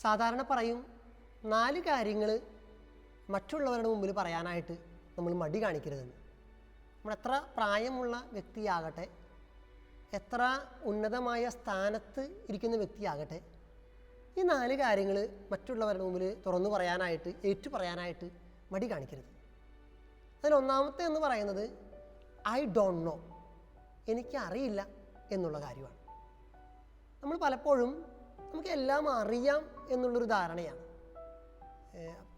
സാധാരണ പറയും 4 കാര്യങ്ങൾ മറ്റുള്ളവരുടെ മുമ്പിൽ പറയാനായിട്ട് നമ്മൾ മടി കാണിക്കരുതെന്ന്. നമ്മൾ എത്ര പ്രായമുള്ള വ്യക്തിയാകട്ടെ, എത്ര ഉന്നതമായ സ്ഥാനത്ത് ഇരിക്കുന്ന വ്യക്തിയാകട്ടെ, ഈ 4 കാര്യങ്ങൾ മറ്റുള്ളവരുടെ മുമ്പിൽ തുറന്നു പറയാനായിട്ട്, ഏറ്റു പറയാനായിട്ട് മടി കാണിക്കരുത്. അതിലൊന്നാമത്തെ എന്ന് പറയുന്നത് ഐ ഡോണ്ട് നോ, എനിക്കറിയില്ല എന്നുള്ള കാര്യമാണ്. നമ്മൾ പലപ്പോഴും നമുക്ക് എല്ലാം അറിയാം എന്നുള്ളൊരു ധാരണയാണ്.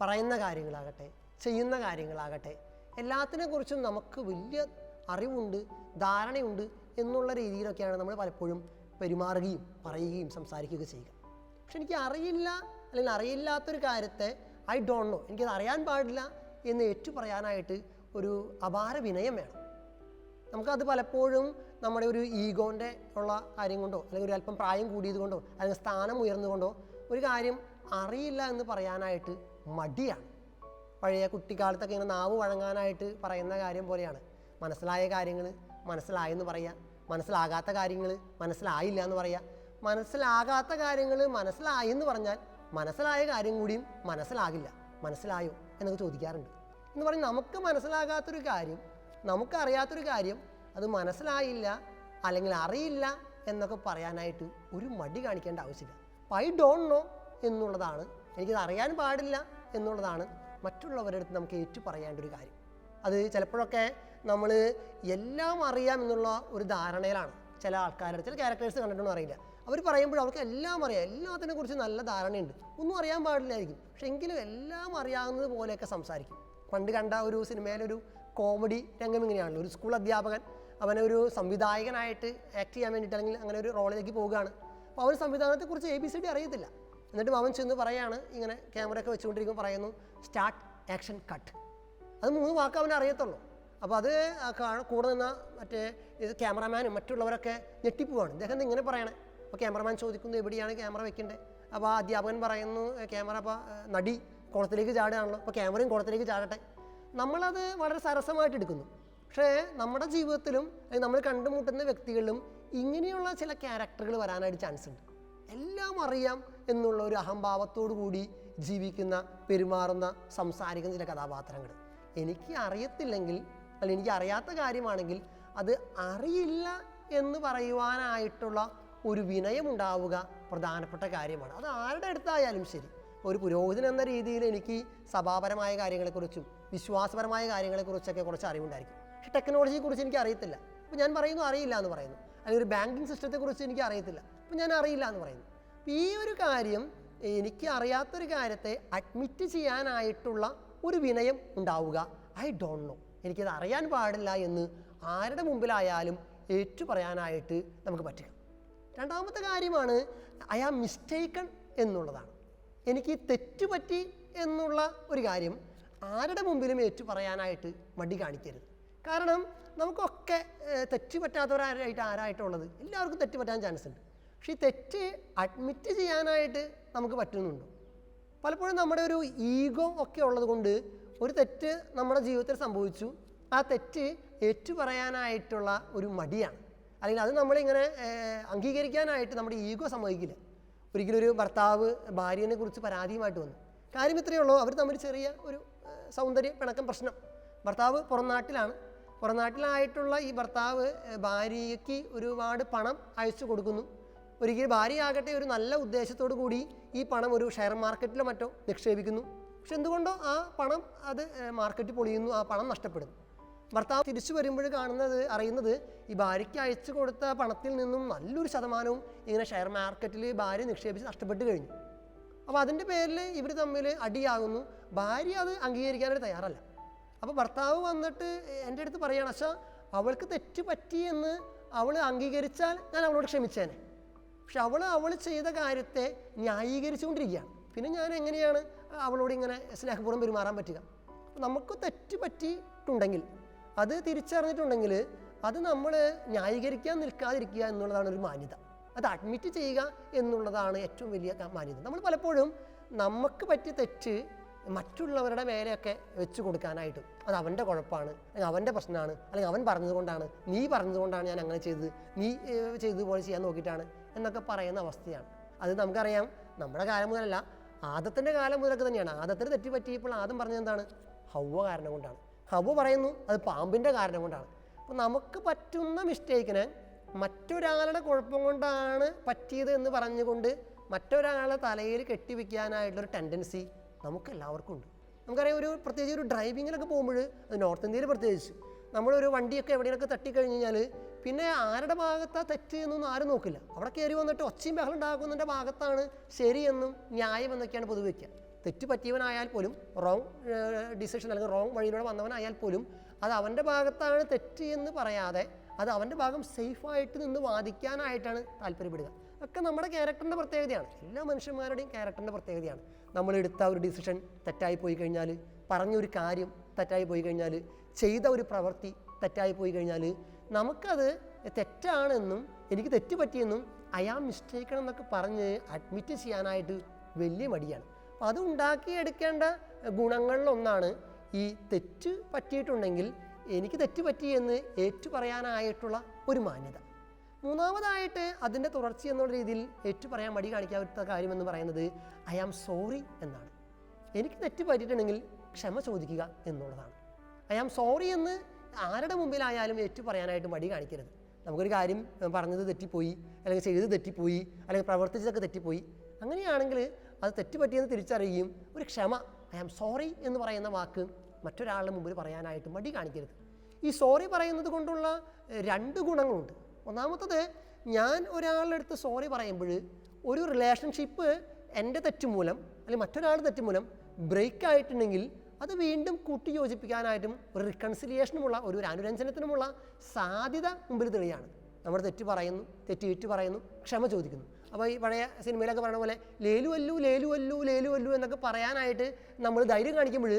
പറയുന്ന കാര്യങ്ങളാകട്ടെ, ചെയ്യുന്ന കാര്യങ്ങളാകട്ടെ, എല്ലാത്തിനെക്കുറിച്ചും നമുക്ക് വലിയ അറിവുണ്ട്, ധാരണയുണ്ട് എന്നുള്ള രീതിയിലൊക്കെയാണ് നമ്മൾ പലപ്പോഴും പെരുമാറുകയും പറയുകയും സംസാരിക്കുകയൊക്കെ ചെയ്യുക. പക്ഷെ എനിക്ക് അറിയില്ല അല്ലെങ്കിൽ അറിയില്ലാത്തൊരു കാര്യത്തെ ഐ ഡോണ്ട് നോ, എനിക്കത് അറിയാൻ പാടില്ല എന്ന് ഏറ്റു പറയാനായിട്ട് ഒരു അപാര വിനയം വേണം. നമുക്കത് പലപ്പോഴും നമ്മുടെ ഒരു ഈഗോൻ്റെ ഉള്ള കാര്യം കൊണ്ടോ, അല്ലെങ്കിൽ ഒരു അല്പം പ്രായം കൂടിയത് കൊണ്ടോ, അല്ലെങ്കിൽ സ്ഥാനം ഉയർന്നുകൊണ്ടോ ഒരു കാര്യം അറിയില്ല എന്ന് പറയാനായിട്ട് മടിയാണ്. പഴയ കുട്ടിക്കാലത്തൊക്കെ ഇങ്ങനെ നാവ് വഴങ്ങാനായിട്ട് പറയുന്ന കാര്യം പോലെയാണ്. മനസ്സിലായ കാര്യങ്ങൾ മനസ്സിലായെന്ന് പറയുക, മനസ്സിലാകാത്ത കാര്യങ്ങൾ മനസ്സിലായില്ല എന്ന് പറയുക. മനസ്സിലാകാത്ത കാര്യങ്ങൾ മനസ്സിലായി എന്ന് പറഞ്ഞാൽ മനസ്സിലായ കാര്യം കൂടിയും മനസ്സിലാകില്ല. മനസ്സിലായോ എന്നൊക്കെ ചോദിക്കാറുണ്ട്. എന്ന് പറഞ്ഞാൽ നമുക്ക് മനസ്സിലാകാത്തൊരു കാര്യം, നമുക്കറിയാത്തൊരു കാര്യം അത് മനസ്സിലായില്ല അല്ലെങ്കിൽ അറിയില്ല എന്നൊക്കെ പറയാനായിട്ട് ഒരു മടി കാണിക്കേണ്ട ആവശ്യമില്ല. ഐ ഡോണ്ട് നോ എന്നുള്ളതാണ്, എനിക്കത് അറിയാൻ പാടില്ല എന്നുള്ളതാണ് മറ്റുള്ളവരുടെ അടുത്ത് നമുക്ക് ഏറ്റു പറയേണ്ട ഒരു കാര്യം. അത് ചിലപ്പോഴൊക്കെ നമ്മൾ എല്ലാം അറിയാം എന്നുള്ള ഒരു ധാരണയിലാണ് ചില ആൾക്കാരുടെ, ചില ക്യാരക്ടേഴ്സ് കണ്ടിട്ടൊന്നും അറിയില്ല. അവർ പറയുമ്പോൾ അവർക്ക് എല്ലാം അറിയാം, എല്ലാത്തിനെ കുറിച്ച് നല്ല ധാരണയുണ്ട്, ഒന്നും അറിയാൻ പാടില്ലായിരിക്കും, പക്ഷെ എങ്കിലും എല്ലാം അറിയാവുന്നത് പോലെയൊക്കെ സംസാരിക്കും. പണ്ട് കണ്ട ഒരു സിനിമയിലൊരു കോമഡി രംഗം ഇങ്ങനെയാണല്ലോ. ഒരു സ്കൂൾ അധ്യാപകൻ അവനെ ഒരു സംവിധായകനായിട്ട് ആക്ട് ചെയ്യാൻ വേണ്ടിയിട്ട് അല്ലെങ്കിൽ അങ്ങനെ ഒരു റോളിലേക്ക് പോവുകയാണ്. അപ്പോൾ അവൻ സംവിധാനത്തെക്കുറിച്ച് ABCD അറിയത്തില്ല. എന്നിട്ടും അവൻ ചെന്ന് പറയാണ്, ഇങ്ങനെ ക്യാമറയൊക്കെ വെച്ചുകൊണ്ടിരിക്കുമ്പോൾ പറയുന്നു സ്റ്റാർട്ട് ആക്ഷൻ കട്ട്. അത് 3 വാക്ക് അവനെ അറിയത്തുള്ളൂ. അപ്പോൾ അത് കൂടെ നിന്ന മറ്റേ ഇത് ക്യാമറമാനും മറ്റുള്ളവരൊക്കെ ഞെട്ടിപ്പോവാണ്. ഇദ്ദേഹം ഇങ്ങനെ പറയണേ. അപ്പോൾ ക്യാമറമാൻ ചോദിക്കുന്നു എവിടെയാണ് ക്യാമറ വെക്കേണ്ടത്. അപ്പോൾ ആ അധ്യാപകൻ പറയുന്നു ക്യാമറ അപ്പോൾ നടി കുളത്തിലേക്ക് ചാടുകയാണല്ലോ, അപ്പോൾ ക്യാമറയും കുളത്തിലേക്ക് ചാടട്ടെ. നമ്മളത് വളരെ സരസമായിട്ട് എടുക്കുന്നു. പക്ഷേ നമ്മുടെ ജീവിതത്തിലും നമ്മൾ കണ്ടുമുട്ടുന്ന വ്യക്തികളിലും ഇങ്ങനെയുള്ള ചില ക്യാരക്ടറുകൾ വരാനായിട്ട് ചാൻസ് ഉണ്ട്. എല്ലാം അറിയാം എന്നുള്ള ഒരു അഹംഭാവത്തോടു കൂടി ജീവിക്കുന്ന, പെരുമാറുന്ന, സംസാരിക്കുന്ന ചില കഥാപാത്രങ്ങൾ. എനിക്ക് അറിയത്തില്ലെങ്കിൽ അല്ലെങ്കിൽ എനിക്ക് അറിയാത്ത കാര്യമാണെങ്കിൽ അത് അറിയില്ല എന്ന് പറയുവാനായിട്ടുള്ള ഒരു വിനയമുണ്ടാവുക പ്രധാനപ്പെട്ട കാര്യമാണ്. അത് ആരുടെ അടുത്തായാലും ശരി. ഒരു പുരോഹിതൻ എന്ന രീതിയിൽ എനിക്ക് സഭാപരമായ കാര്യങ്ങളെക്കുറിച്ചും വിശ്വാസപരമായ കാര്യങ്ങളെക്കുറിച്ചൊക്കെ കുറച്ച് അറിവുണ്ടായിരിക്കും. പക്ഷേ ടെക്നോളജിയെക്കുറിച്ച് എനിക്ക് അറിയത്തില്ല. അപ്പോൾ ഞാൻ പറയുന്നു അറിയില്ല എന്ന് പറയുന്നു. അല്ലെങ്കിൽ ഒരു ബാങ്കിങ് സിസ്റ്റത്തെക്കുറിച്ച് എനിക്ക് അറിയത്തില്ല, അപ്പോൾ ഞാൻ അറിയില്ല എന്ന് പറയുന്നു. അപ്പോൾ ഈ ഒരു കാര്യം, എനിക്ക് അറിയാത്തൊരു കാര്യത്തെ അഡ്മിറ്റ് ചെയ്യാനായിട്ടുള്ള ഒരു വിനയം ഉണ്ടാവുക. ഐ ഡോണ്ട് നോ, എനിക്കത് അറിയാൻ പാടില്ല എന്ന് ആരുടെ മുമ്പിലായാലും ഏറ്റു പറയാനായിട്ട് നമുക്ക് പറ്റുക. രണ്ടാമത്തെ കാര്യമാണ് ഐ ആം മിസ്റ്റേക്കൺ എന്നുള്ളതാണ്. എനിക്ക് തെറ്റുപറ്റി എന്നുള്ള ഒരു കാര്യം ആരുടെ മുമ്പിലും ഏറ്റു പറയാനായിട്ട് മടി കാണിക്കരുത്. കാരണം നമുക്കൊക്കെ തെറ്റ് പറ്റാത്തവരായിട്ട് ആരായിട്ടുള്ളത്? എല്ലാവർക്കും തെറ്റ് പറ്റാൻ ചാൻസ് ഉണ്ട്. പക്ഷേ ഈ തെറ്റ് അഡ്മിറ്റ് ചെയ്യാനായിട്ട് നമുക്ക് പറ്റുന്നുണ്ടോ? പലപ്പോഴും നമ്മുടെ ഒരു ഈഗോ ഒക്കെ ഉള്ളത് കൊണ്ട് ഒരു തെറ്റ് നമ്മുടെ ജീവിതത്തിൽ സംഭവിച്ചു, ആ തെറ്റ് ഏറ്റു പറയാനായിട്ടുള്ള ഒരു മടിയാണ്. അല്ലെങ്കിൽ അത് നമ്മളിങ്ങനെ അംഗീകരിക്കാനായിട്ട് നമ്മുടെ ഈഗോ സമ്മതിക്കില്ല. ഒരിക്കലും ഒരു ഭർത്താവ് ഭാര്യനെ കുറിച്ച് പരാതിയുമായിട്ട് വന്നു. കാര്യം ഇത്രയേ ഉള്ളൂ, അവർ തമ്മിൽ ചെറിയ ഒരു സൗന്ദര്യ പിണക്കം പ്രശ്നം. ഭർത്താവ് പുറംനാട്ടിലായിട്ടുള്ള ഈ ഭർത്താവ് ഭാര്യയ്ക്ക് ഒരുപാട് പണം അയച്ചു കൊടുക്കുന്നു. ഒരിക്കലും ഭാര്യയാകട്ടെ ഒരു നല്ല ഉദ്ദേശത്തോടു കൂടി ഈ പണം ഒരു ഷെയർ മാർക്കറ്റിലോ മറ്റോ നിക്ഷേപിക്കുന്നു. പക്ഷെ എന്തുകൊണ്ടോ ആ പണം അത് മാർക്കറ്റ് പൊളിയുന്നു, ആ പണം നഷ്ടപ്പെടുന്നു. ഭർത്താവ് തിരിച്ചു വരുമ്പോൾ അറിയുന്നത് ഈ ഭാര്യയ്ക്ക് അയച്ചു കൊടുത്ത പണത്തിൽ നിന്നും നല്ലൊരു ശതമാനവും ഇങ്ങനെ ഷെയർ മാർക്കറ്റിൽ ഭാര്യ നിക്ഷേപിച്ച് നഷ്ടപ്പെട്ട് കഴിഞ്ഞു. അപ്പോൾ അതിൻ്റെ പേരിൽ ഇവർ തമ്മിൽ അടിയാകുന്നു. ഭാര്യ അത് അംഗീകരിക്കാനായിട്ട് തയ്യാറല്ല. അപ്പോൾ ഭർത്താവ് വന്നിട്ട് എൻ്റെ അടുത്ത് പറയുകയാണ്, പക്ഷേ അവൾക്ക് തെറ്റ് പറ്റിയെന്ന് അവൾ അംഗീകരിച്ചാൽ ഞാൻ അവളോട് ക്ഷമിച്ചേനെ. പക്ഷെ അവൾ ചെയ്ത കാര്യത്തെ ന്യായീകരിച്ചുകൊണ്ടിരിക്കുകയാണ്. പിന്നെ ഞാൻ എങ്ങനെയാണ് അവളോട് ഇങ്ങനെ സ്നേഹപൂർവ്വം പെരുമാറാൻ പറ്റുക? നമുക്ക് തെറ്റ് പറ്റിയിട്ടുണ്ടെങ്കിൽ, അത് തിരിച്ചറിഞ്ഞിട്ടുണ്ടെങ്കിൽ അത് നമ്മൾ ന്യായീകരിക്കാൻ നിൽക്കാതിരിക്കുക എന്നുള്ളതാണ് ഒരു മാന്യത. അത് അഡ്മിറ്റ് ചെയ്യുക എന്നുള്ളതാണ് ഏറ്റവും വലിയ മാന്യത. നമ്മൾ പലപ്പോഴും നമുക്ക് പറ്റിയ തെറ്റ് മറ്റുള്ളവരുടെ മേലെയൊക്കെ വെച്ച് കൊടുക്കാനായിട്ട്, അത് അവൻ്റെ കുഴപ്പമാണ്, അല്ലെങ്കിൽ അവൻ്റെ പ്രശ്നമാണ്, അല്ലെങ്കിൽ അവൻ പറഞ്ഞതുകൊണ്ടാണ്, നീ പറഞ്ഞതുകൊണ്ടാണ് ഞാൻ അങ്ങനെ ചെയ്തത്, നീ ചെയ്തതുപോലെ ചെയ്യാൻ നോക്കിയിട്ടാണ് എന്നൊക്കെ പറയുന്ന അവസ്ഥയാണ്. അത് നമുക്കറിയാം, നമ്മുടെ കാലം മുതലല്ല, ആദത്തിൻ്റെ കാലം മുതലൊക്കെ തന്നെയാണ്. ആദത്തിന് തെറ്റ് പറ്റിയപ്പോൾ ആദം പറഞ്ഞത് എന്താണ്? ഹവ്വ കാരണം കൊണ്ടാണ്. ഹവ്വ പറയുന്നു അത് പാമ്പിൻ്റെ കാരണം കൊണ്ടാണ്. അപ്പോൾ നമുക്ക് പറ്റുന്ന മിസ്റ്റേക്കിന് മറ്റൊരാളുടെ കുഴപ്പം കൊണ്ടാണ് പറ്റിയത് എന്ന് പറഞ്ഞുകൊണ്ട് മറ്റൊരാളെ തലയിൽ കെട്ടിവെക്കാനായിട്ടുള്ളൊരു ടെൻഡൻസി നമുക്കെല്ലാവർക്കും ഉണ്ട്. നമുക്കറിയാം, പ്രത്യേകിച്ച് ഒരു ഡ്രൈവിങ്ങിലൊക്കെ പോകുമ്പോൾ, അത് നോർത്ത് ഇന്ത്യയിൽ പ്രത്യേകിച്ച്, നമ്മളൊരു വണ്ടിയൊക്കെ എവിടെയൊക്കെ തട്ടിക്കഴിഞ്ഞ് കഴിഞ്ഞാൽ പിന്നെ ആരുടെ ഭാഗത്താണ് തെറ്റ് എന്നൊന്നും ആരും നോക്കില്ല. അവിടെ കയറി വന്നിട്ട് ഒച്ചയും ബഹളം ഉണ്ടാക്കുന്നതിൻ്റെ ഭാഗത്താണ് ശരിയെന്നും ന്യായമെന്നൊക്കെയാണ് പൊതുവെ വയ്ക്കുക. തെറ്റ് പറ്റിയവനായാൽ പോലും, റോങ് ഡിസിഷൻ അല്ലെങ്കിൽ റോങ് വഴിയിലൂടെ വന്നവനായാൽ പോലും അത് അവൻ്റെ ഭാഗത്താണ് തെറ്റ് എന്ന് പറയാതെ അത് അവൻ്റെ ഭാഗം സേഫായിട്ട് നിന്ന് വാദിക്കാനായിട്ടാണ് താല്പര്യപ്പെടുക. ഒക്കെ നമ്മുടെ ക്യാരക്ടറിൻ്റെ പ്രത്യേകതയാണ്. എല്ലാ മനുഷ്യന്മാരുടെയും ക്യാരക്ടറിൻ്റെ പ്രത്യേകതയാണ്. നമ്മളെടുത്ത ഒരു ഡിസിഷൻ തെറ്റായി പോയി കഴിഞ്ഞാൽ, പറഞ്ഞൊരു കാര്യം തെറ്റായി പോയി കഴിഞ്ഞാൽ, ചെയ്ത ഒരു പ്രവൃത്തി തെറ്റായി പോയി കഴിഞ്ഞാൽ നമുക്കത് തെറ്റാണെന്നും എനിക്ക് തെറ്റ് പറ്റിയെന്നും മിസ്റ്റേക്കൺ എന്നൊക്കെ പറഞ്ഞ് അഡ്മിറ്റ് ചെയ്യാനായിട്ട് വലിയ മടിയാണ്. അപ്പോൾ അത് ഉണ്ടാക്കിയെടുക്കേണ്ട ഗുണങ്ങളിലൊന്നാണ് ഈ തെറ്റ് പറ്റിയിട്ടുണ്ടെങ്കിൽ എനിക്ക് തെറ്റ് പറ്റിയെന്ന് ഏറ്റുപറയാനായിട്ടുള്ള ഒരു മാന്യത. മൂന്നാമതായിട്ട് അതിൻ്റെ തുടർച്ച എന്നുള്ള രീതിയിൽ ഏറ്റുപറയാൻ മടി കാണിക്കാത്ത കാര്യമെന്ന് പറയുന്നത് സോറി എന്നാണ്. എനിക്ക് തെറ്റ് പറ്റിയിട്ടുണ്ടെങ്കിൽ ക്ഷമ ചോദിക്കുക എന്നുള്ളതാണ്. സോറി എന്ന് ആരുടെ മുമ്പിലായാലും ഏറ്റുപറയാനായിട്ട് മടി കാണിക്കരുത്. നമുക്കൊരു കാര്യം പറഞ്ഞത് തെറ്റിപ്പോയി, അല്ലെങ്കിൽ ചെയ്ത് തെറ്റിപ്പോയി, അല്ലെങ്കിൽ പ്രവർത്തിച്ചതൊക്കെ തെറ്റിപ്പോയി, അങ്ങനെയാണെങ്കിൽ അത് തെറ്റുപറ്റിയെന്ന് തിരിച്ചറിയുകയും ഒരു ക്ഷമ സോറി എന്ന് പറയുന്ന വാക്ക് മറ്റൊരാളുടെ മുമ്പിൽ പറയാനായിട്ട് മടി കാണിക്കരുത്. ഈ സോറി പറയുന്നത് കൊണ്ടുള്ള 2 ഗുണങ്ങളുണ്ട്. ഒന്നാമത്തത്, ഞാൻ ഒരാളുടെ അടുത്ത് സോറി പറയുമ്പോൾ ഒരു റിലേഷൻഷിപ്പ് എൻ്റെ തെറ്റുമൂലം അല്ലെങ്കിൽ മറ്റൊരാളുടെ തെറ്റുമൂലം ബ്രേക്ക് ആയിട്ടുണ്ടെങ്കിൽ അത് വീണ്ടും കൂട്ടി യോജിപ്പിക്കാനായിട്ടും ഒരു റിക്കൺസിലിയേഷനുമുള്ള ഒരു അനുരഞ്ജനത്തിനുമുള്ള സാധ്യത മുമ്പിൽ തെളിയാണ്. നമ്മൾ തെറ്റ് പറയുന്നു, തെറ്റേറ്റു പറയുന്നു, ക്ഷമ ചോദിക്കുന്നു. അപ്പോൾ ഈ പഴയ സിനിമയിലൊക്കെ പറയുന്ന പോലെ ലേലു അല്ലു ലേലു അല്ലു ലേലു അല്ലു എന്നൊക്കെ പറയാനായിട്ട് നമ്മൾ ധൈര്യം കാണിക്കുമ്പോൾ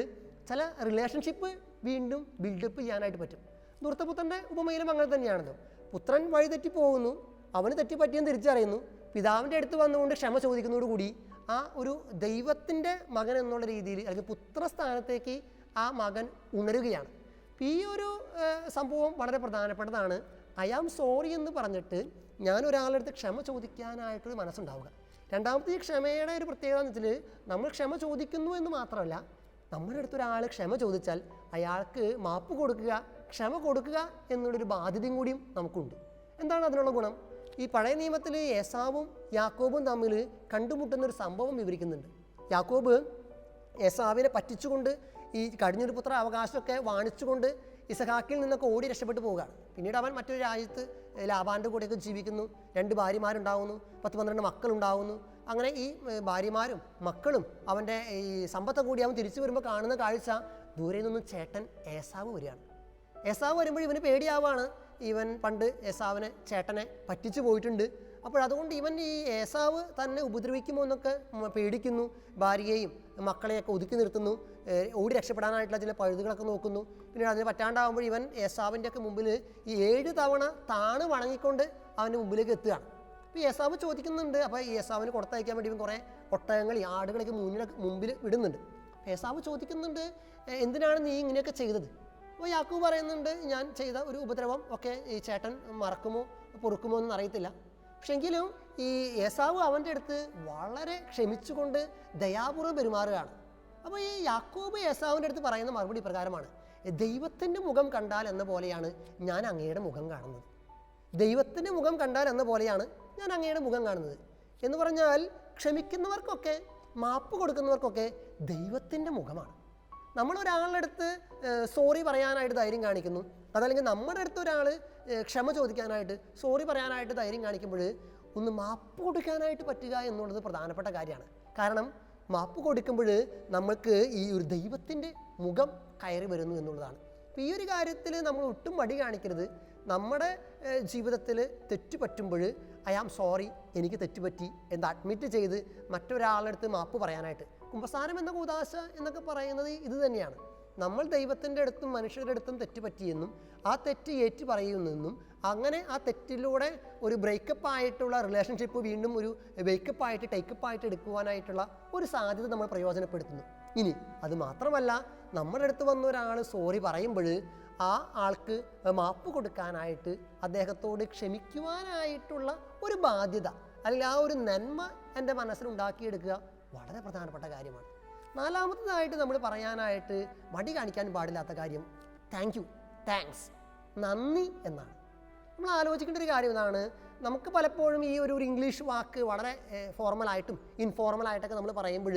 ചില റിലേഷൻഷിപ്പ് വീണ്ടും ബിൽഡപ്പ് ചെയ്യാനായിട്ട് പറ്റും. ദൂർത്തപുത്രൻ്റെ ഉപമയിലും അങ്ങനെ തന്നെയാണല്ലോ. പുത്രൻ വഴി തെറ്റിപ്പോകുന്നു, അവന് തെറ്റിപ്പറ്റിയെന്ന് തിരിച്ചറിയുന്നു, പിതാവിൻ്റെ അടുത്ത് വന്നുകൊണ്ട് ക്ഷമ ചോദിക്കുന്നതോടുകൂടി ആ ഒരു ദൈവത്തിൻ്റെ മകൻ എന്നുള്ള രീതിയിൽ അല്ലെങ്കിൽ പുത്രസ്ഥാനത്തേക്ക് ആ മകൻ ഉണരുകയാണ്. ഈ ഒരു സംഭവം വളരെ പ്രധാനപ്പെട്ടതാണ്. സോറി എന്ന് പറഞ്ഞിട്ട് ഞാൻ ഒരാളുടെ അടുത്ത് ക്ഷമ ചോദിക്കാനായിട്ടൊരു മനസ്സുണ്ടാവുക. രണ്ടാമത്തെ ഈ ക്ഷമയുടെ ഒരു പ്രത്യേകത എന്ന് വെച്ചാൽ നമ്മൾ ക്ഷമ ചോദിക്കുന്നു എന്ന് മാത്രമല്ല, നമ്മുടെ അടുത്ത് ഒരാൾ ക്ഷമ ചോദിച്ചാൽ അയാൾക്ക് മാപ്പ് കൊടുക്കുക, ക്ഷമ കൊടുക്കുക എന്നുള്ളൊരു ബാധ്യതയും കൂടിയും നമുക്കുണ്ട്. എന്താണ് അതിനുള്ള ഗുണം? ഈ പഴയ നിയമത്തിൽ ഏസാവും യാക്കോബും തമ്മിൽ കണ്ടുമുട്ടുന്നൊരു സംഭവം വിവരിക്കുന്നുണ്ട്. യാക്കോബ് ഏസാവിനെ പറ്റിച്ചുകൊണ്ട് ഈ കടിഞ്ഞൊരു പുത്ര അവകാശമൊക്കെ വാണിച്ചുകൊണ്ട് ഇസഹാക്കിൽ നിന്നൊക്കെ ഓടി രക്ഷപ്പെട്ടു പോവുകയാണ്. പിന്നീട് അവൻ മറ്റൊരു രാജ്യത്ത് ലാബാൻ്റെ കൂടെയൊക്കെ ജീവിക്കുന്നു. 2 ഭാര്യമാരുണ്ടാവുന്നു, 10-12 മക്കളുണ്ടാവുന്നു. അങ്ങനെ ഈ ഭാര്യമാരും മക്കളും അവൻ്റെ ഈ സമ്പത്ത് കൂടി അവൻ തിരിച്ചു വരുമ്പോൾ കാണുന്ന കാഴ്ച, ദൂരെ നിന്നും ചേട്ടൻ ഏസാവ് വരികയാണ്. ഏസാവ് വരുമ്പോൾ ഇവന് പേടിയാവാണ്. ഇവൻ പണ്ട് ഏസാവിനെ ചേട്ടനെ പറ്റിച്ചു പോയിട്ടുണ്ട്. അപ്പോഴതുകൊണ്ട് ഇവൻ ഈ ഏസാവ് തന്നെ ഉപദ്രവിക്കുമോ എന്നൊക്കെ പേടിക്കുന്നു. ഭാര്യയെയും മക്കളെയൊക്കെ ഒതുക്കി നിർത്തുന്നു. ഓടി രക്ഷപ്പെടാനായിട്ടുള്ള ചില പഴുതുകളൊക്കെ നോക്കുന്നു. പിന്നീട് അതിന് പറ്റാണ്ടാവുമ്പോൾ ഇവൻ ഏസാവിൻ്റെ ഒക്കെ മുമ്പിൽ ഈ 7 തവണ താണ് വണങ്ങിക്കൊണ്ട് അവൻ്റെ മുമ്പിലേക്ക് എത്തുകയാണ്. അപ്പോൾ ഏസാവ് ചോദിക്കുന്നുണ്ട്. അപ്പോൾ ഈ ഏസാവിന് കൊടുത്തയക്കാൻ വേണ്ടി ഇവൻ കുറേ ഒട്ടകങ്ങൾ ആടുകളൊക്കെ മുമ്പിൽ വിടുന്നുണ്ട്. ഏസാവ് ചോദിക്കുന്നുണ്ട്, എന്തിനാണ് നീ ഇങ്ങനെയൊക്കെ ചെയ്തത്? അപ്പോൾ യാക്കോബ് പറയുന്നുണ്ട്, ഞാൻ ചെയ്ത ഒരു ഉപദ്രവം ഒക്കെ ഈ ചേട്ടൻ മറക്കുമോ പൊറുക്കുമോ എന്ന് അറിയത്തില്ല. പക്ഷെങ്കിലും ഈ ഏസാവ് അവൻ്റെ അടുത്ത് വളരെ ക്ഷമിച്ചുകൊണ്ട് ദയാപൂർവ്വം പെരുമാറുകയാണ്. അപ്പോൾ ഈ യാക്കോബ് ഏസാവിൻ്റെ അടുത്ത് പറയുന്ന മറുപടി പ്രകാരമാണ്, ദൈവത്തിൻ്റെ മുഖം കണ്ടാൽ എന്ന പോലെയാണ് ഞാൻ അങ്ങയുടെ മുഖം കാണുന്നത്. ദൈവത്തിൻ്റെ മുഖം കണ്ടാൽ എന്ന പോലെയാണ് ഞാൻ അങ്ങയുടെ മുഖം കാണുന്നത് എന്ന് പറഞ്ഞാൽ, ക്ഷമിക്കുന്നവർക്കൊക്കെ മാപ്പ് കൊടുക്കുന്നവർക്കൊക്കെ ദൈവത്തിൻ്റെ മുഖമാണ്. നമ്മളൊരാളുടെ അടുത്ത് സോറി പറയാനായിട്ട് ധൈര്യം കാണിക്കുന്നു, അതല്ലെങ്കിൽ നമ്മുടെ അടുത്ത് ഒരാൾ ക്ഷമ ചോദിക്കാനായിട്ട് സോറി പറയാനായിട്ട് ധൈര്യം കാണിക്കുമ്പോൾ ഒന്ന് മാപ്പ് കൊടുക്കാനായിട്ട് പറ്റുക എന്നുള്ളത് പ്രധാനപ്പെട്ട കാര്യമാണ്. കാരണം മാപ്പ് കൊടുക്കുമ്പോൾ നമ്മൾക്ക് ഈ ഒരു ദൈവത്തിൻ്റെ മുഖം കയറി വരുന്നു എന്നുള്ളതാണ്. അപ്പോൾ ഈ ഒരു കാര്യത്തിൽ നമ്മൾ ഒട്ടും മടി കാണിക്കരുത്. നമ്മുടെ ജീവിതത്തിൽ തെറ്റ് പറ്റുമ്പോൾ സോറി, എനിക്ക് തെറ്റുപറ്റി എന്ന് അഡ്മിറ്റ് ചെയ്ത് മറ്റൊരാളുടെ അടുത്ത് മാപ്പ് പറയാനായിട്ട്. കുമ്പസാരം എന്ന കൂദാശ എന്നൊക്കെ പറയുന്നത് ഇത് തന്നെയാണ്. നമ്മൾ ദൈവത്തിൻ്റെ അടുത്തും മനുഷ്യരുടെ അടുത്തും തെറ്റുപറ്റിയെന്നും ആ തെറ്റ് ഏറ്റു പറയുന്നെന്നും അങ്ങനെ ആ തെറ്റിലൂടെ ഒരു ബ്രേക്കപ്പ് ആയിട്ടുള്ള റിലേഷൻഷിപ്പ് വീണ്ടും ഒരു വേക്കപ്പായിട്ട് ടേക്കപ്പായിട്ട് എടുക്കുവാനായിട്ടുള്ള ഒരു സാധ്യത നമ്മൾ പ്രയോജനപ്പെടുത്തുന്നു. ഇനി അത് മാത്രമല്ല, നമ്മുടെ അടുത്ത് വന്ന ഒരാൾ സോറി പറയുമ്പോൾ ആ ആൾക്ക് മാപ്പ് കൊടുക്കാനായിട്ട് അദ്ദേഹത്തോട് ക്ഷമിക്കുവാനായിട്ടുള്ള ഒരു ബാധ്യത അല്ലെങ്കിൽ ആ ഒരു നന്മ എൻ്റെ മനസ്സിലുണ്ടാക്കിയെടുക്കുക വളരെ പ്രധാനപ്പെട്ട കാര്യമാണ്. നാലാമത്തേതായിട്ട് നമ്മൾ പറയാനായിട്ട് മടി കാണിക്കാൻ പാടില്ലാത്ത കാര്യം താങ്ക് യു, താങ്ക്സ്, നന്ദി എന്നാണ്. നമ്മൾ ആലോചിക്കേണ്ട ഒരു കാര്യം ഇതാണ്, നമുക്ക് പലപ്പോഴും ഈ ഒരു ഇംഗ്ലീഷ് വാക്ക് വളരെ ഫോർമലായിട്ടും ഇൻഫോർമലായിട്ടൊക്കെ നമ്മൾ പറയുമ്പോൾ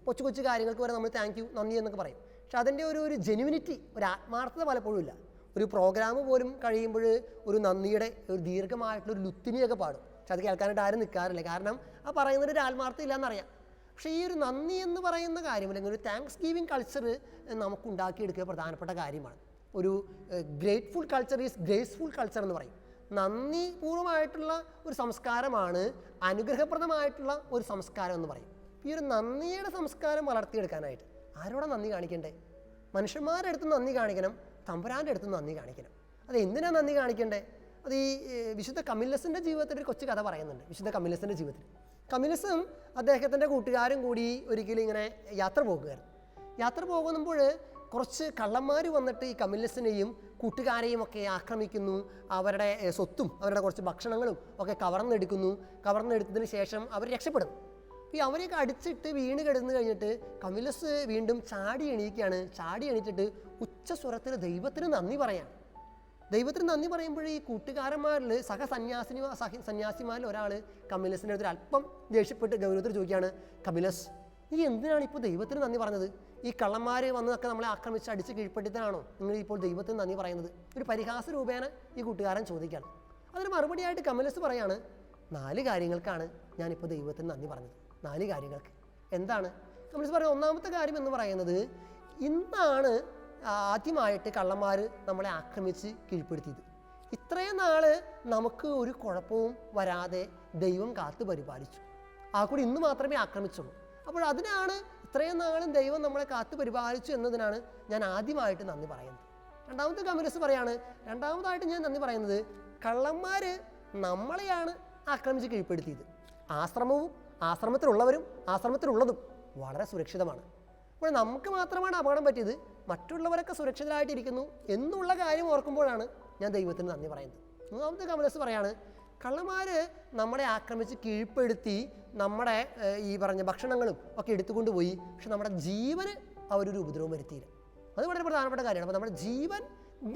കൊച്ചു കൊച്ചു കാര്യങ്ങൾക്ക് വരെ നമ്മൾ താങ്ക് യു, നന്ദി എന്നൊക്കെ പറയും. പക്ഷെ അതിൻ്റെ ഒരു ജെന്യുവിനിറ്റി, ഒരു ആത്മാർത്ഥത പലപ്പോഴും ഇല്ല. ഒരു പ്രോഗ്രാം പോലും കഴിയുമ്പോൾ ഒരു നന്ദിയുടെ ഒരു ദീർഘമായിട്ടുള്ളൊരു ലുത്തിനിയൊക്കെ പാടും. പക്ഷെ അത് കേൾക്കാനായിട്ട് ആരും നിൽക്കാറില്ല, കാരണം ആ പറയുന്നൊരു ആത്മാർത്ഥത ഇല്ലയെന്നറിയാം. പക്ഷേ ഈ ഒരു നന്ദി എന്ന് പറയുന്ന കാര്യം, അല്ലെങ്കിൽ ഒരു താങ്ക്സ് ഗിവിങ് കൾച്ചർ നമുക്ക് ഉണ്ടാക്കിയെടുക്കുക പ്രധാനപ്പെട്ട കാര്യമാണ്. ഒരു grateful culture is graceful culture എന്ന് പറയും. നന്ദിപൂർവമായിട്ടുള്ള ഒരു സംസ്കാരമാണ് അനുഗ്രഹപ്രദമായിട്ടുള്ള ഒരു സംസ്കാരം എന്ന് പറയും. ഈ ഒരു നന്ദിയുടെ സംസ്കാരം വളർത്തിയെടുക്കാനായിട്ട് ആരോടാണ് നന്ദി കാണിക്കേണ്ടത്? മനുഷ്യന്മാരുടെ അടുത്ത് നന്ദി കാണിക്കണം, തമ്പുരാൻ്റെ അടുത്ത് നന്ദി കാണിക്കണം. അത് എന്തിനാണ് നന്ദി കാണിക്കേണ്ടത്? അത് ഈ വിശുദ്ധ കമിലസിൻ്റെ ജീവിതത്തിൽ ഒരു കൊച്ചു കഥ പറയുന്നുണ്ട്. വിശുദ്ധ കമിലസിൻ്റെ ജീവിതത്തിൽ കമിലസും അദ്ദേഹത്തിൻ്റെ കൂട്ടുകാരും കൂടി ഒരിക്കലും ഇങ്ങനെ യാത്ര പോകുകയായിരുന്നു. യാത്ര പോകുമ്പോൾ കുറച്ച് കള്ളന്മാർ വന്നിട്ട് ഈ കമിലസിനെയും കൂട്ടുകാരെയും ഒക്കെ ആക്രമിക്കുന്നു. അവരുടെ സ്വത്തും അവരുടെ കുറച്ച് ഭക്ഷണങ്ങളും ഒക്കെ കവർന്നെടുത്തതിന് ശേഷം അവർ രക്ഷപ്പെടുന്നു. ഈ അവരെയൊക്കെ അടിച്ചിട്ട് വീണ് കിടന്നു കഴിഞ്ഞിട്ട് കമിലസ് വീണ്ടും ചാടി എണീറ്റിട്ട് ഉച്ചസ്വരത്തിൽ ദൈവത്തിന് നന്ദി പറയാണ്. ദൈവത്തിന് നന്ദി പറയുമ്പോൾ ഈ കൂട്ടുകാരന്മാരിൽ സന്യാസിമാരിൽ ഒരാൾ കമിലസിൻ്റെ അടുത്ത് അല്പം ദേഷ്യപ്പെട്ട് ഗൗരവത്തിൽ ചോദിക്കുകയാണ്, കമിലസ്, നീ എന്തിനാണ് ഇപ്പോൾ ദൈവത്തിന് നന്ദി പറഞ്ഞത്? ഈ കള്ളന്മാർ വന്നതൊക്കെ നമ്മളെ ആക്രമിച്ച് അടിച്ച് കീഴ്പ്പെടുത്താനാണോ നിങ്ങൾ ഇപ്പോൾ ദൈവത്തിന് നന്ദി പറയുന്നത്? ഒരു പരിഹാസ രൂപേണ ഈ കൂട്ടുകാരൻ ചോദിക്കുകയാണ്. അതിന് മറുപടിയായിട്ട് കമിലസ് പറയാണ്, 4 കാര്യങ്ങൾക്കാണ് ഞാനിപ്പോൾ ദൈവത്തിന് നന്ദി പറഞ്ഞത്. 4 കാര്യങ്ങൾക്ക്. എന്താണ് കമിലസ് പറയുന്നത്? ഒന്നാമത്തെ കാര്യം എന്ന് പറയുന്നത്, ഇന്നാണ് ആദ്യമായിട്ട് കള്ളന്മാർ നമ്മളെ ആക്രമിച്ച് കീഴ്പ്പെടുത്തിയത്. ഇത്രയും നാൾ നമുക്ക് ഒരു കുഴപ്പവും വരാതെ ദൈവം കാത്തു പരിപാലിച്ചു. ആ കൂടി ഇന്ന് മാത്രമേ ആക്രമിച്ചുള്ളൂ. അപ്പോൾ അതിനാണ് ഇത്രയും നാളും ദൈവം നമ്മളെ കാത്തു പരിപാലിച്ചു എന്നതിനാണ് ഞാൻ ആദ്യമായിട്ട് നന്ദി പറയുന്നത്. രണ്ടാമത്തെ കമിലസ് പറയാണ്, രണ്ടാമതായിട്ട് ഞാൻ നന്ദി പറയുന്നത്, കള്ളന്മാർ നമ്മളെയാണ് ആക്രമിച്ച് കീഴ്പ്പെടുത്തിയത്. ആശ്രമത്തിലുള്ളവരും ആശ്രമത്തിലുള്ളതും വളരെ സുരക്ഷിതമാണ്. അപ്പോൾ നമുക്ക് മാത്രമാണ് അപകടം പറ്റിയത്, മറ്റുള്ളവരൊക്കെ സുരക്ഷിതരായിട്ടിരിക്കുന്നു എന്നുള്ള കാര്യം ഓർക്കുമ്പോഴാണ് ഞാൻ ദൈവത്തിന് നന്ദി പറയുന്നത്. മൂന്നാമത്തെ കമിലസ് പറയാണ്, കള്ളന്മാർ നമ്മളെ ആക്രമിച്ച് കീഴ്പ്പെടുത്തി നമ്മുടെ ഈ പറഞ്ഞ ഭക്ഷണങ്ങളും ഒക്കെ എടുത്തുകൊണ്ട് പോയി, പക്ഷെ നമ്മുടെ ജീവന് അവരൊരു ഉപദ്രവം വരുത്തിയില്ല. അത് വളരെ പ്രധാനപ്പെട്ട കാര്യമാണ്. അപ്പോൾ നമ്മുടെ ജീവൻ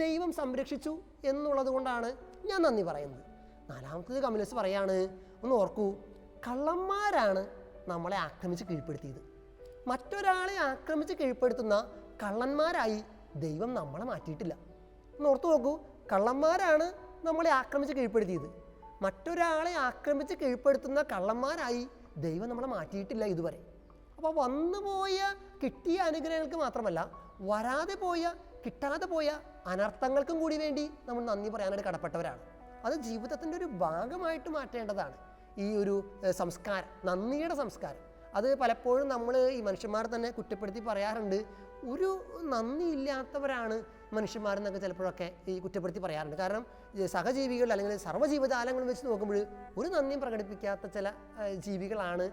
ദൈവം സംരക്ഷിച്ചു എന്നുള്ളത് കൊണ്ടാണ് ഞാൻ നന്ദി പറയുന്നത്. നാലാമത്തത് കമിലസ് പറയാണ്, ഒന്ന് ഓർക്കൂ, കള്ളന്മാരാണ് നമ്മളെ ആക്രമിച്ച് കീഴ്പ്പെടുത്തിയത്. മറ്റൊരാളെ ആക്രമിച്ച് കീഴ്പ്പെടുത്തുന്ന കള്ളന്മാരായി ദൈവം നമ്മളെ മാറ്റിയിട്ടില്ല. ഒന്ന് ഓർത്തു നോക്കൂ, കള്ളന്മാരാണ് നമ്മളെ ആക്രമിച്ച് കീഴ്പ്പെടുത്തിയത്. മറ്റൊരാളെ ആക്രമിച്ച് കീഴ്പ്പെടുത്തുന്ന കള്ളന്മാരായി ദൈവം നമ്മളെ മാറ്റിയിട്ടില്ല ഇതുവരെ. അപ്പോൾ വന്നുപോയ കിട്ടിയ അനുഗ്രഹങ്ങൾക്ക് മാത്രമല്ല, വരാതെ പോയ കിട്ടാതെ പോയ അനർത്ഥങ്ങൾക്കും കൂടി വേണ്ടി നമ്മൾ നന്ദി പറയാനായിട്ട് കടപ്പെട്ടവരാണ്. അത് ജീവിതത്തിൻ്റെ ഒരു ഭാഗമായിട്ട് മാറ്റേണ്ടതാണ് ഈ ഒരു സംസ്കാരം, നന്ദിയുടെ സംസ്കാരം. അത് പലപ്പോഴും നമ്മൾ ഈ മനുഷ്യന്മാർ തന്നെ കുറ്റപ്പെടുത്തി പറയാറുണ്ട്, ഒരു നന്ദി ഇല്ലാത്തവരാണ് മനുഷ്യന്മാരെന്നൊക്കെ ചിലപ്പോഴൊക്കെ ഈ കുറ്റപ്പെടുത്തി പറയാറുണ്ട്. കാരണം സഹജീവികൾ അല്ലെങ്കിൽ സർവ്വജീവജാലങ്ങൾ വെച്ച് നോക്കുമ്പോൾ ഒരു നന്ദിയും പ്രകടിപ്പിക്കാത്ത ചില ജീവികളാണ്.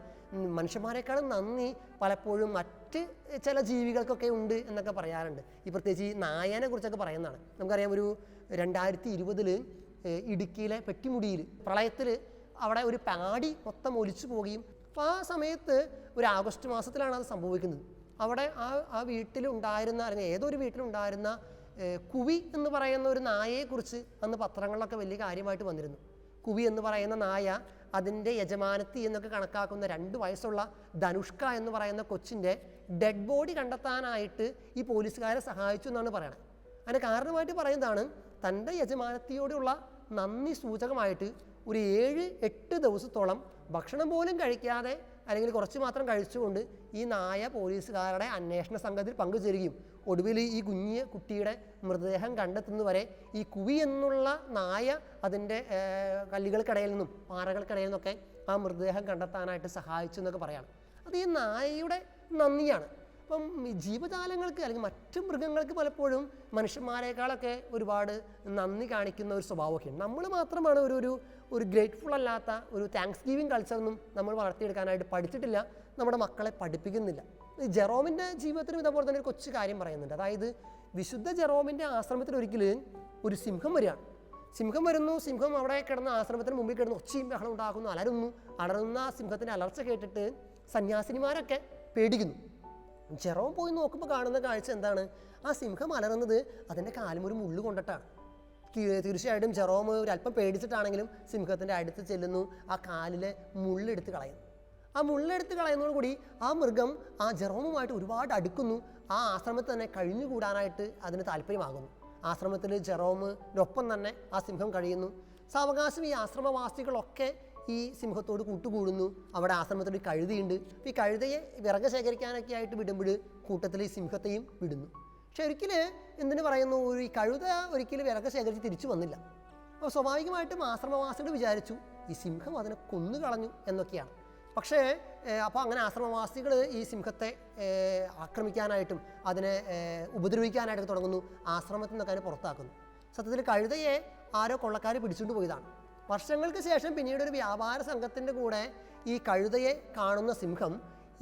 മനുഷ്യന്മാരെക്കാളും നന്ദി പലപ്പോഴും മറ്റ് ചില ജീവികൾക്കൊക്കെ ഉണ്ട് എന്നൊക്കെ പറയാറുണ്ട്. ഈ പ്രത്യേകിച്ച് ഈ നായനെ കുറിച്ചൊക്കെ പറയുന്നതാണ്. നമുക്കറിയാം, ഒരു 2020 ഇടുക്കിയിലെ പെട്ടിമുടിയിൽ പ്രളയത്തിൽ അവിടെ ഒരു പാടി മൊത്തം ഒലിച്ചു പോവുകയും, അപ്പോൾ ആ സമയത്ത് ഒരു ആഗസ്റ്റ് മാസത്തിലാണ് അത് സംഭവിക്കുന്നത്. അവിടെ ആ വീട്ടിലുണ്ടായിരുന്ന, അല്ലെങ്കിൽ ഏതൊരു വീട്ടിലുണ്ടായിരുന്ന കുവി എന്ന് പറയുന്ന ഒരു നായയെക്കുറിച്ച് അന്ന് പത്രങ്ങളിലൊക്കെ വലിയ കാര്യമായിട്ട് വന്നിരുന്നു. കുവി എന്ന് പറയുന്ന നായ അതിൻ്റെ യജമാനത്തി എന്നൊക്കെ കണക്കാക്കുന്ന 2 വയസ്സുള്ള ധനുഷ്ക എന്ന് പറയുന്ന കൊച്ചിൻ്റെ ഡെഡ് ബോഡി കണ്ടെത്താനായിട്ട് ഈ പോലീസുകാരെ സഹായിച്ചു എന്നാണ് പറയണത്. അതിന് കാരണമായിട്ട് പറയുന്നതാണ്, തൻ്റെ യജമാനത്തിയോടുള്ള നന്ദി സൂചകമായിട്ട് ഒരു 7-8 ദിവസത്തോളം ഭക്ഷണം പോലും കഴിക്കാതെ, അല്ലെങ്കിൽ കുറച്ച് മാത്രം കഴിച്ചുകൊണ്ട് ഈ നായ പോലീസുകാരുടെ അന്വേഷണ സംഘത്തിൽ പങ്കുചേരുകയും ഒടുവിൽ ഈ കുട്ടിയുടെ മൃതദേഹം കണ്ടെത്തുന്നതുവരെ ഈ കുവി എന്നുള്ള നായ അതിൻ്റെ കല്ലുകൾക്കിടയിൽ നിന്നും പാറകൾക്കിടയിൽ നിന്നൊക്കെ ആ മൃതദേഹം കണ്ടെത്താനായിട്ട് സഹായിച്ചു എന്നൊക്കെ പറയാണ്. അത് ഈ നായയുടെ നന്ദിയാണ്. അപ്പം ജീവജാലങ്ങൾക്ക് അല്ലെങ്കിൽ മറ്റു മൃഗങ്ങൾക്ക് പലപ്പോഴും മനുഷ്യന്മാരെക്കാളൊക്കെ ഒരുപാട് നന്ദി കാണിക്കുന്ന ഒരു സ്വഭാവമൊക്കെ ഉണ്ട്. നമ്മൾ മാത്രമാണ് ഒരു ഗ്രേറ്റ്ഫുൾ അല്ലാത്ത ഒരു താങ്ക്സ് ഗിവിങ് കൾച്ചറൊന്നും നമ്മൾ വളർത്തിയെടുക്കാനായിട്ട് പഠിച്ചിട്ടില്ല, നമ്മുടെ മക്കളെ പഠിപ്പിക്കുന്നില്ല. ജെറോമിൻ്റെ ജീവിതത്തിലും ഇതേപോലെ തന്നെ ഒരു കൊച്ചു കാര്യം പറയുന്നുണ്ട്. അതായത് വിശുദ്ധ ജെറോമിൻ്റെ ആശ്രമത്തിൽ ഒരിക്കലും ഒരു സിംഹം വരികയാണ്. സിംഹം വരുന്നു. സിംഹം അവിടെ കിടന്ന ആശ്രമത്തിന് മുമ്പിൽ കിടന്ന് ഒച്ചയും ബഹളം ഉണ്ടാക്കുന്നു, അലറുന്ന സിംഹത്തിൻ്റെ അലർച്ച കേട്ടിട്ട് സന്യാസിനിമാരൊക്കെ പേടിക്കുന്നു. ജെറോം പോയി നോക്കുമ്പോൾ കാണുന്ന കാഴ്ച എന്താണ്? ആ സിംഹം അലറുന്നത് അതിൻ്റെ കാലും ഒരു മുള്ളു കൊണ്ടിട്ടാണ്. തീർച്ചയായിട്ടും ജെറോം ഒരു അല്പം പേടിച്ചിട്ടാണെങ്കിലും സിംഹത്തിൻ്റെ അടുത്ത് ചെല്ലുന്നു, ആ കാലിലെ മുള്ളെടുത്ത് കളയുന്നു. ആ മുള്ളെടുത്ത് കളയുന്നതോടുകൂടി ആ മൃഗം ആ ജെറോമുമായിട്ട് ഒരുപാട് അടുക്കുന്നു. ആ ആശ്രമത്തിൽ തന്നെ കഴിഞ്ഞുകൂടാനായിട്ട് അതിന് താല്പര്യമാകുന്നു. ആശ്രമത്തിൽ ജെറോമിനൊപ്പം തന്നെ ആ സിംഹം കഴിയുന്നു. സാവകാശം ഈ ആശ്രമവാസികളൊക്കെ ഈ സിംഹത്തോട് കൂട്ടുകൂടുന്നു. അവിടെ ആശ്രമത്തിൽ ഒരു കഴുതയുണ്ട്. ഈ കഴുതയെ വിറക് ശേഖരിക്കാനൊക്കെ ആയിട്ട് വിടുമ്പോൾ കൂട്ടത്തിൽ ഈ സിംഹത്തെയും വിടുന്നു. പക്ഷെ എന്തിനു പറയുന്നു, ഈ കഴുത ഒരിക്കലും വിറക് ശേഖരിച്ച് തിരിച്ചു വന്നില്ല. അപ്പോൾ സ്വാഭാവികമായിട്ടും ആശ്രമവാസികൾ വിചാരിച്ചു ഈ സിംഹം അതിനെ കൊന്നുകളഞ്ഞു എന്നൊക്കെയാണ്. പക്ഷേ അപ്പോൾ അങ്ങനെ ആശ്രമവാസികൾ ഈ സിംഹത്തെ ആക്രമിക്കാനായിട്ടും അതിനെ ഉപദ്രവിക്കാനായിട്ടൊക്കെ തുടങ്ങുന്നു. ആശ്രമത്തിൽ നിന്നൊക്കെ അതിനെ പുറത്താക്കുന്നു. സത്യത്തിൽ കഴുതയെ ആരോ കൊള്ളക്കാർ പിടിച്ചുകൊണ്ട് പോയതാണ്. വർഷങ്ങൾക്ക് ശേഷം പിന്നീട് ഒരു വ്യാപാര സംഘത്തിൻ്റെ കൂടെ ഈ കഴുതയെ കാണുന്ന സിംഹം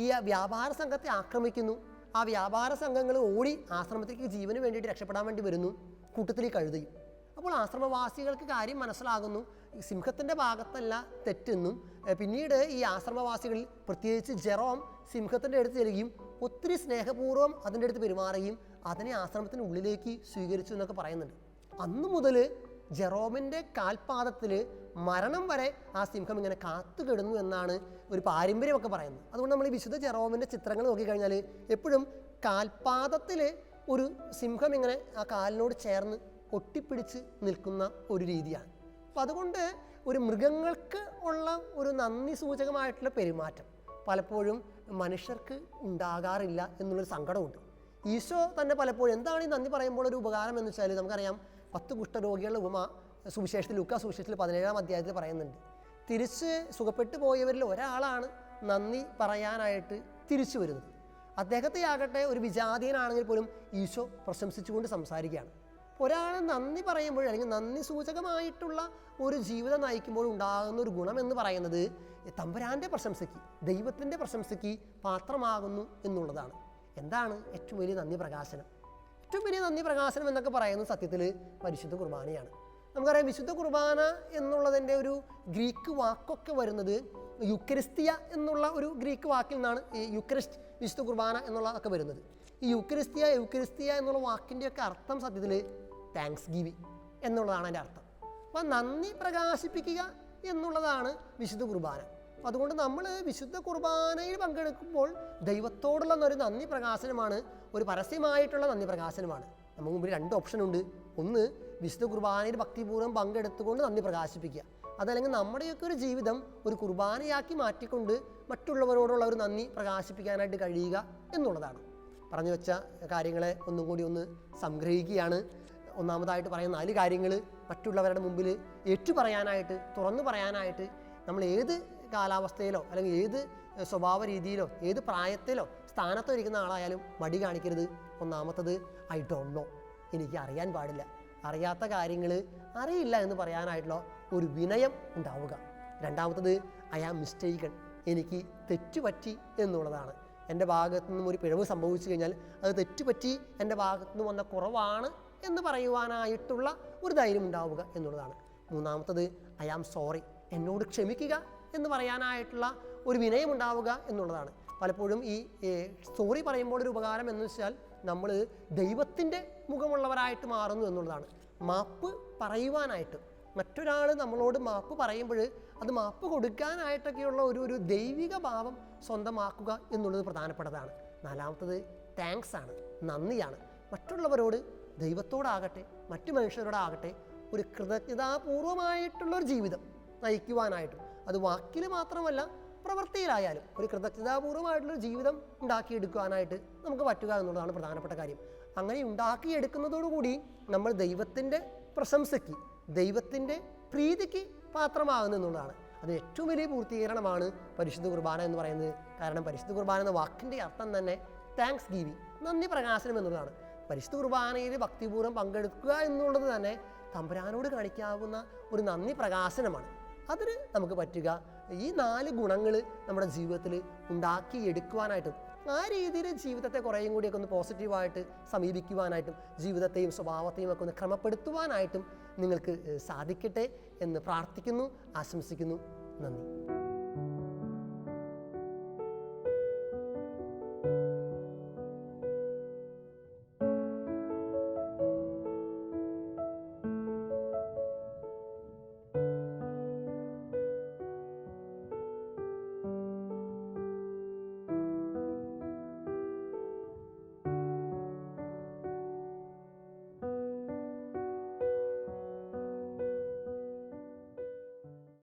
ഈ വ്യാപാര സംഘത്തെ ആക്രമിക്കുന്നു. ആ വ്യാപാര സംഘങ്ങൾ ഓടി ആശ്രമത്തിലേക്ക് ജീവന് വേണ്ടിയിട്ട് രക്ഷപ്പെടാൻ വേണ്ടി വരുന്നു, കൂട്ടത്തിൽ ഈ കഴുതയും. അപ്പോൾ ആശ്രമവാസികൾക്ക് കാര്യം മനസ്സിലാകുന്നു, സിംഹത്തിൻ്റെ ഭാഗത്തല്ല തെറ്റെന്നും. പിന്നീട് ഈ ആശ്രമവാസികളിൽ പ്രത്യേകിച്ച് ജെറോം സിംഹത്തിൻ്റെ അടുത്ത് ചെല്ലുകയും ഒത്തിരി സ്നേഹപൂർവ്വം അതിൻ്റെ അടുത്ത് പെരുമാറുകയും അതിനെ ആശ്രമത്തിൻ്റെ ഉള്ളിലേക്ക് സ്വീകരിച്ചു എന്നൊക്കെ പറയുന്നുണ്ട്. അന്നു മുതൽ ജെറോമിൻ്റെ കാൽപാദത്തിൽ മരണം വരെ ആ സിംഹം ഇങ്ങനെ കാത്തുകിടന്നു എന്നാണ് ഒരു പാരമ്പര്യമൊക്കെ പറയുന്നത്. അതുകൊണ്ട് നമ്മൾ ഈ വിശുദ്ധ ജെറോമിൻ്റെ ചിത്രങ്ങൾ നോക്കിക്കഴിഞ്ഞാൽ എപ്പോഴും കാൽപാദത്തിൽ ഒരു സിംഹം ഇങ്ങനെ ആ കാലിനോട് ചേർന്ന് ഒട്ടിപ്പിടിച്ച് നിൽക്കുന്ന ഒരു രീതിയാണ്. അപ്പോൾ അതുകൊണ്ട് ഒരു മൃഗങ്ങൾക്ക് ഉള്ള ഒരു നന്ദി സൂചകമായിട്ടുള്ള പെരുമാറ്റം പലപ്പോഴും മനുഷ്യർക്ക് ഉണ്ടാകാറില്ല എന്നുള്ളൊരു സങ്കടമുണ്ട്. ഈശോ തന്നെ പലപ്പോഴും എന്താണ് ഈ നന്ദി പറയുമ്പോൾ ഒരു ഉപകാരം എന്ന് വെച്ചാൽ നമുക്കറിയാം, 10 കുഷ്ഠരോഗികളുടെ ഉപമ സുവിശേഷത്തിൽ ലൂക്കാ സുവിശേഷത്തിൽ 17-ാം അധ്യായത്തിൽ പറയുന്നുണ്ട്. തിരിച്ച് സുഖപ്പെട്ടു പോയവരിൽ ഒരാളാണ് നന്ദി പറയാനായിട്ട് തിരിച്ചു വരുന്നത്. അദ്ദേഹത്തെ ആകട്ടെ ഒരു വിജാതീയനാണെങ്കിൽ പോലും ഈശോ പ്രശംസിച്ചുകൊണ്ട് സംസാരിക്കുകയാണ്. ഒരാൾ നന്ദി പറയുമ്പോൾ അല്ലെങ്കിൽ നന്ദി സൂചകമായിട്ടുള്ള ഒരു ജീവിതം നയിക്കുമ്പോൾ ഉണ്ടാകുന്ന ഒരു ഗുണമെന്ന് പറയുന്നത് തമ്പുരാൻ്റെ പ്രശംസയ്ക്ക്, ദൈവത്തിൻ്റെ പ്രശംസയ്ക്ക് പാത്രമാകുന്നു എന്നുള്ളതാണ്. എന്താണ് ഏറ്റവും വലിയ നന്ദി പ്രകാശനം? ഏറ്റവും വലിയ നന്ദി പ്രകാശനം എന്നൊക്കെ പറയുന്നത് സത്യത്തിൽ പരിശുദ്ധ കുർബാനയാണ്. നമുക്കറിയാം, വിശുദ്ധ കുർബാന എന്നുള്ളതിൻ്റെ ഒരു ഗ്രീക്ക് വാക്കൊക്കെ വരുന്നത് യുക്കരിസ്തിയ എന്നുള്ള ഒരു ഗ്രീക്ക് വാക്കിൽ നിന്നാണ് ഈ യുക്രിസ്റ്റ് വിശുദ്ധ കുർബാന എന്നുള്ളതൊക്കെ വരുന്നത്. ഈ യുക്രിസ്തിയ എന്നുള്ള വാക്കിൻ്റെയൊക്കെ അർത്ഥം സത്യത്തിൽ താങ്ക്സ് ഗിവിങ് എന്നുള്ളതാണ് അതിൻ്റെ അർത്ഥം. അപ്പോൾ നന്ദി പ്രകാശിപ്പിക്കുക എന്നുള്ളതാണ് വിശുദ്ധ കുർബാന. അതുകൊണ്ട് നമ്മൾ വിശുദ്ധ കുർബാനയിൽ പങ്കെടുക്കുമ്പോൾ ദൈവത്തോടുള്ള ഒരു നന്ദി പ്രകാശനമാണ്, ഒരു പരസ്യമായിട്ടുള്ള നന്ദി പ്രകാശനമാണ്. നമുക്ക് മുമ്പിൽ 2 ഓപ്ഷനുണ്ട്. ഒന്ന്, വിശുദ്ധ കുർബാനയിൽ ഭക്തിപൂർവ്വം പങ്കെടുത്തുകൊണ്ട് നന്ദി പ്രകാശിപ്പിക്കുക. അതല്ലെങ്കിൽ നമ്മുടെയൊക്കെ ഒരു ജീവിതം ഒരു കുർബാനയാക്കി മാറ്റിക്കൊണ്ട് മറ്റുള്ളവരോടുള്ള ഒരു നന്ദി പ്രകാശിപ്പിക്കാനായിട്ട് കഴിയുക എന്നുള്ളതാണ്. പറഞ്ഞു വെച്ച കാര്യങ്ങളെ ഒന്നും കൂടി ഒന്ന് സംഗ്രഹിക്കുകയാണ്. ഒന്നാമതായിട്ട് പറയുന്ന 4 കാര്യങ്ങൾ മറ്റുള്ളവരുടെ മുമ്പിൽ ഏറ്റുപറയാനായിട്ട്, തുറന്നു പറയാനായിട്ട് നമ്മൾ ഏത് കാലാവസ്ഥയിലോ അല്ലെങ്കിൽ ഏത് സ്വഭാവ രീതിയിലോ ഏത് പ്രായത്തിലോ സ്ഥാനത്തോ ഇരിക്കുന്ന ആളായാലും മടി കാണിക്കരുത്. ഒന്നാമത്തത്, ഐ ഡോണ്ട് നോ, എനിക്ക് അറിയാൻ പാടില്ല. അറിയാത്ത കാര്യങ്ങൾ അറിയില്ല എന്ന് പറയാനായിട്ടുള്ള ഒരു വിനയം ഉണ്ടാവുക. രണ്ടാമത്തത്, ഐ ആം മിസ്റ്റേക്കൺ, എനിക്ക് തെറ്റുപറ്റി എന്നുള്ളതാണ്. എൻ്റെ ഭാഗത്തു നിന്നും ഒരു പിഴവ് സംഭവിച്ചു കഴിഞ്ഞാൽ അത് തെറ്റുപറ്റി, എൻ്റെ ഭാഗത്തു നിന്ന് വന്ന കുറവാണ് എന്ന് പറയുവാനായിട്ടുള്ള ഒരു ധൈര്യം ഉണ്ടാവുക എന്നുള്ളതാണ്. മൂന്നാമത്തത്, ഐ ആം സോറി, എന്നോട് ക്ഷമിക്കുക എന്ന് പറയാനായിട്ടുള്ള ഒരു വിനയം ഉണ്ടാവുക എന്നുള്ളതാണ്. പലപ്പോഴും ഈ സോറി പറയുമ്പോൾ ഒരു ഉപകാരം എന്ന് വെച്ചാൽ നമ്മൾ ദൈവത്തിൻ്റെ മുഖമുള്ളവരായിട്ട് മാറുന്നു എന്നുള്ളതാണ്. മാപ്പ് പറയുവാനായിട്ട് മറ്റൊരാൾ നമ്മളോട് മാപ്പ് പറയുമ്പോൾ അത് മാപ്പ് കൊടുക്കാനായിട്ടൊക്കെയുള്ള ഒരു ദൈവിക ഭാവം സ്വന്തമാക്കുക എന്നുള്ളത് പ്രധാനപ്പെട്ടതാണ്. നാലാമത്തത് താങ്ക്സ് ആണ്, നന്ദിയാണ്. മറ്റുള്ളവരോട്, ദൈവത്തോടാകട്ടെ മറ്റു മനുഷ്യരോടാകട്ടെ ഒരു കൃതജ്ഞതാപൂർവമായിട്ടുള്ളൊരു ജീവിതം നയിക്കുവാനായിട്ടും, അത് വാക്കിൽ മാത്രമല്ല പ്രവൃത്തിയിലായാലും ഒരു കൃതജ്ഞതാപൂർവമായിട്ടുള്ളൊരു ജീവിതം ഉണ്ടാക്കിയെടുക്കുവാനായിട്ട് നമുക്ക് പറ്റുക എന്നുള്ളതാണ് പ്രധാനപ്പെട്ട കാര്യം. അങ്ങനെ ഉണ്ടാക്കിയെടുക്കുന്നതോടുകൂടി നമ്മൾ ദൈവത്തിൻ്റെ പ്രശംസയ്ക്ക്, ദൈവത്തിൻ്റെ പ്രീതിക്ക് പാത്രമാകുന്നു എന്നുള്ളതാണ്. അത് ഏറ്റവും വലിയ പൂർത്തീകരണമാണ് പരിശുദ്ധ കുർബാന എന്ന് പറയുന്നത്. കാരണം പരിശുദ്ധ കുർബാന എന്ന വാക്കിൻ്റെ അർത്ഥം തന്നെ താങ്ക്സ് ഗിവിങ്, നന്ദി പ്രകാശനം എന്നുള്ളതാണ്. പരിശുദ്ധ കുർബാനയിൽ ഭക്തിപൂർവ്വം പങ്കെടുക്കുക എന്നുള്ളത് തന്നെ തമ്പുരാനോട് കാണിക്കാവുന്ന ഒരു നന്ദി പ്രകാശനമാണ്. അതിന് നമുക്ക് പറ്റുക ഈ 4 ഗുണങ്ങൾ നമ്മുടെ ജീവിതത്തിൽ ഉണ്ടാക്കിയെടുക്കുവാനായിട്ടും ആ രീതിയിൽ ജീവിതത്തെ കുറേയും കൂടിയൊക്കെ ഒന്ന് പോസിറ്റീവായിട്ട് സമീപിക്കുവാനായിട്ടും ജീവിതത്തെയും സ്വഭാവത്തെയും ഒക്കെ ഒന്ന് ക്രമപ്പെടുത്തുവാനായിട്ടും നിങ്ങൾക്ക് സാധിക്കട്ടെ എന്ന് പ്രാർത്ഥിക്കുന്നു, ആശംസിക്കുന്നു. നന്ദി.